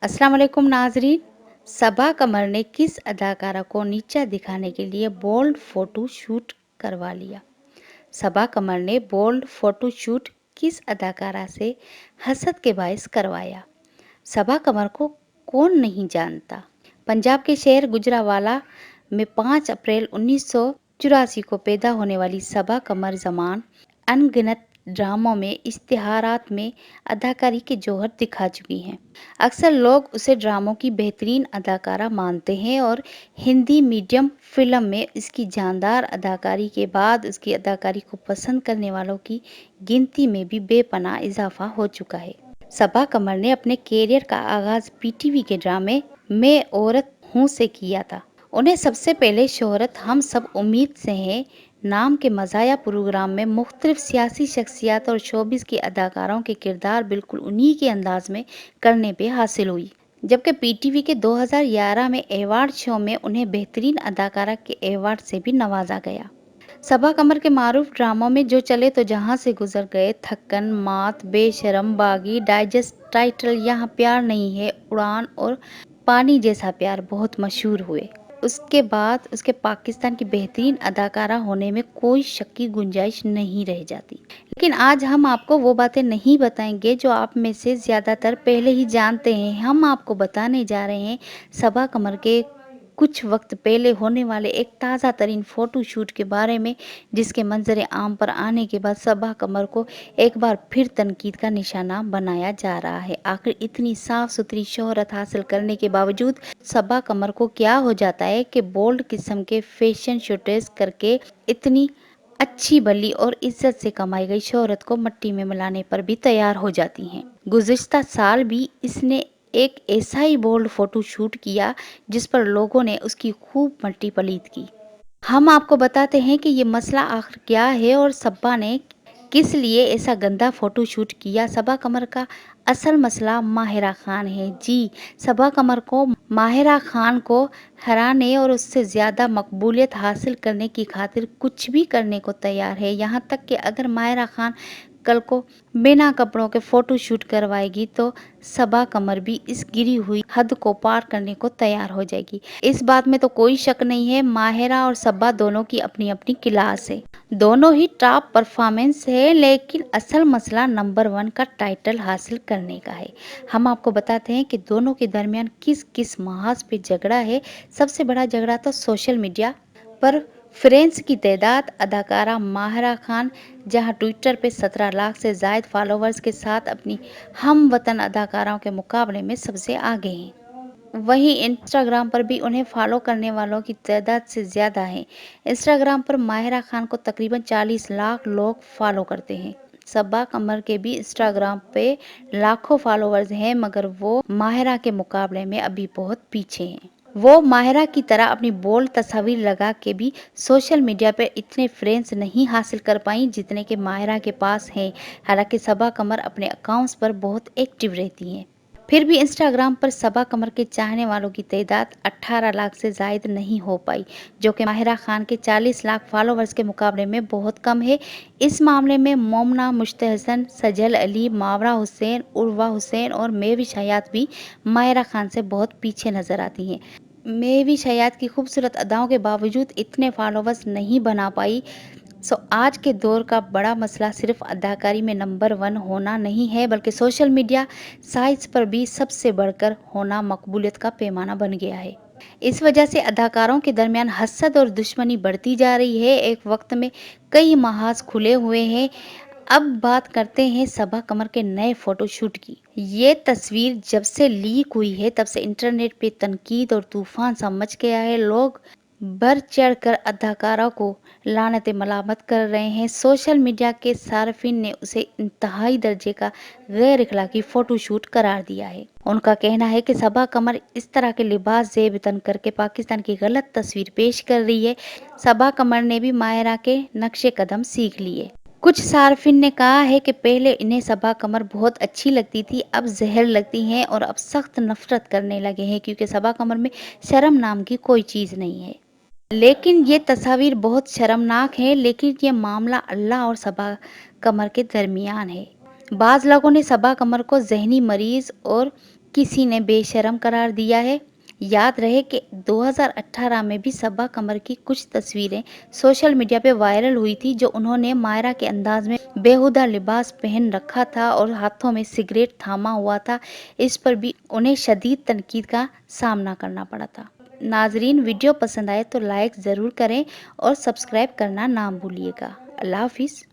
अस्सलाम वालेकुम नाजरीन। सबा कमर ने किस अदाकारा को नीचा दिखाने के लिए बोल्ड फोटो शूट करवा लिया। सबा कमर ने बोल्ड फोटो शूट किस अदाकारा से हसद के बायस करवाया। सबा कमर को कौन नहीं जानता। पंजाब के शहर गुजरावाला में 5 अप्रैल 1984 को पैदा होने वाली सबा कमर जमान अनगिनत ड्रामों में, इश्तिहारात में अदाकारी के जौहर दिखा चुकी हैं। अक्सर लोग उसे ड्रामों की बेहतरीन अदाकारा मानते हैं और हिंदी मीडियम फिल्म में इसकी जानदार अदाकारी के बाद उसकी अदाकारी को पसंद करने वालों की गिनती में भी बेपनाह इजाफा हो चुका है। सबा कमर ने अपने कैरियर का आगाज पीटीवी के ड्रामे मैं औरत हूँ से किया था। उन्हें सबसे पहले शोहरत हम सब उम्मीद से हैं नाम के मज़ाया प्रोग्राम में मुख्तलिफ सियासी शख्सियत और शोबिस की अदाकारों के किरदार बिल्कुल उन्हीं के अंदाज में करने पे हासिल हुई। जबकि पीटीवी के 2011 में एवार्ड शो में उन्हें बेहतरीन अदाकारा के एवार्ड से भी नवाजा गया। सबा कमर के मारूफ ड्रामों में जो चले तो जहां से गुजर गए, थक्कन, मात, बेशरम, बागी, डाइजेस्ट, टाइटल, यहाँ प्यार नहीं है, उड़ान और पानी जैसा प्यार बहुत मशहूर हुए। उसके बाद उसके पाकिस्तान की बेहतरीन अदाकारा होने में कोई शक की गुंजाइश नहीं रह जाती। लेकिन आज हम आपको वो बातें नहीं बताएंगे जो आप में से ज़्यादातर पहले ही जानते हैं। हम आपको बताने जा रहे हैं सबा कमर के कुछ वक्त पहले होने वाले एक ताज़ा तरीन फ़ोटो शूट के बारे में, जिसके मंजर आम पर आने के बाद सबा कमर को एक बार फिर तनकीद का निशाना बनाया जा रहा है। आखिर इतनी साफ सुथरी शोहरत हासिल करने के बावजूद सबा कमर को क्या हो जाता है कि बोल्ड किस्म के फैशन शूटेज करके इतनी अच्छी भली और इज्जत से कमाई गई शोहरत को मट्टी में मिलाने पर भी तैयार हो जाती हैं। गुज़िश्ता साल भी इसने एक ऐसा ही बोल्ड फोटो शूट किया जिस पर लोगों ने उसकी खूब मट्टी पलीत की। हम आपको बताते हैं कि ये मसला आखिर क्या है और सबा ने किस लिए ऐसा गंदा फोटो शूट किया। सबा कमर का असल मसला माहिरा खान है। जी, सबा कमर को माहिरा खान को हराने और उससे ज़्यादा मकबूलियत हासिल करने की खातिर कुछ भी करने को तैयार है। यहाँ तक कि अगर माहिरा खान कल को बिना कपड़ों के फोटो शूट करवाएगी तो सबा कमर भी इस गिरी हुई हद को पार करने को तैयार हो जाएगी। इस बात में तो कोई शक नहीं है। माहिरा और सबा दोनों की अपनी अपनी क्लास है, दोनों ही टॉप परफॉर्मेंस है, लेकिन असल मसला नंबर 1 का टाइटल हासिल करने का है। हम आपको बताते हैं कि दोनों के दरमियान किस किस महाज पे झगड़ा है। सबसे बड़ा झगड़ा तो सोशल मीडिया पर फ्रेंड्स की तादाद। अदाकारा माहिरा खान जहां ट्विटर पे 17 लाख से ज़ायद फॉलोवर्स के साथ अपनी हम वतन अदाकाराओं के मुकाबले में सबसे आगे हैं, वहीं इंस्टाग्राम पर भी उन्हें फॉलो करने वालों की तादाद से ज़्यादा है। इंस्टाग्राम पर माहिरा खान को तकरीबन 40 लाख लोग फॉलो करते हैं। सबा कमर के भी इंस्टाग्राम पे लाखों फॉलोवर्स हैं, मगर वो माहिरा के मुकाबले में अभी बहुत पीछे हैं। वो माहिरा की तरह अपनी बोल्ड तस्वीर लगा के भी सोशल मीडिया पर इतने फ्रेंड्स नहीं हासिल कर पाई जितने के माहिरा के पास हैं। हालांकि सबा कमर अपने अकाउंट्स पर बहुत एक्टिव रहती हैं, फिर भी इंस्टाग्राम पर सबा कमर के चाहने वालों की तादाद 18 लाख से ज़ायद नहीं हो पाई, जो कि माहिरा खान के 40 लाख फॉलोवर्स के मुकाबले में बहुत कम है। इस मामले में मोमना मुश्तहसन, सजल अली, मावरा हुसैन, उर्वा हुसैन और मेविश हयात भी माहिरा खान से बहुत पीछे नजर आती हैं। मेविश हयात की खूबसूरत अदाओं के बावजूद इतने फॉलोवर्स नहीं बना पाई। आज के दौर का बड़ा मसला सिर्फ अदाकारी में नंबर 1 होना नहीं है, बल्कि सोशल मीडिया साइट्स पर भी सबसे बढ़कर होना मकबूलियत का पैमाना बन गया है। इस वजह से अदाकारों के दरमियान हसद और दुश्मनी बढ़ती जा रही है। एक वक्त में कई महाज खुले हुए हैं। अब बात करते हैं सबा कमर के नए फोटोशूट की। ये तस्वीर जब से लीक हुई है तब से इंटरनेट पे तनकीद और तूफान सा मच गया है। लोग बढ़ चढ़ कर अदाकारा को लानत मलामत कर रहे हैं। सोशल मीडिया के सार्फिन ने उसे इंतहाई दर्जे का गैर इखलाकी फोटोशूट करार दिया है। उनका कहना है कि सबा कमर इस तरह के लिबास जेब तन करके पाकिस्तान की गलत तस्वीर पेश कर रही है। सबा कमर ने भी माहिरा के नक्शे कदम सीख लिए। कुछ सार्फिन ने कहा है कि पहले इन्हें सबा कमर बहुत अच्छी लगती थी, अब जहर लगती हैं और अब सख्त नफरत करने लगे हैं, क्योंकि सबा कमर में शर्म नाम की कोई चीज़ नहीं है। लेकिन ये तस्वीर बहुत शर्मनाक है। लेकिन ये मामला अल्लाह और सबा कमर के दरमियान है। बाज़ लोगों ने सबा कमर को जहनी मरीज और کسی نے بے شرم قرار دیا ہے۔ یاد رہے کہ 2018 میں بھی صبا قمر کی کچھ تصویریں سوشل میڈیا پہ وائرل ہوئی تھی، جو انہوں نے ماہرہ کے انداز میں بیہودہ لباس پہن رکھا تھا اور ہاتھوں میں سگریٹ تھاما ہوا تھا۔ اس پر بھی انہیں شدید تنقید کا سامنا کرنا پڑا تھا۔ ناظرین، ویڈیو پسند آئے تو لائک ضرور کریں اور سبسکرائب کرنا نہ بھولیے گا۔ اللہ حافظ۔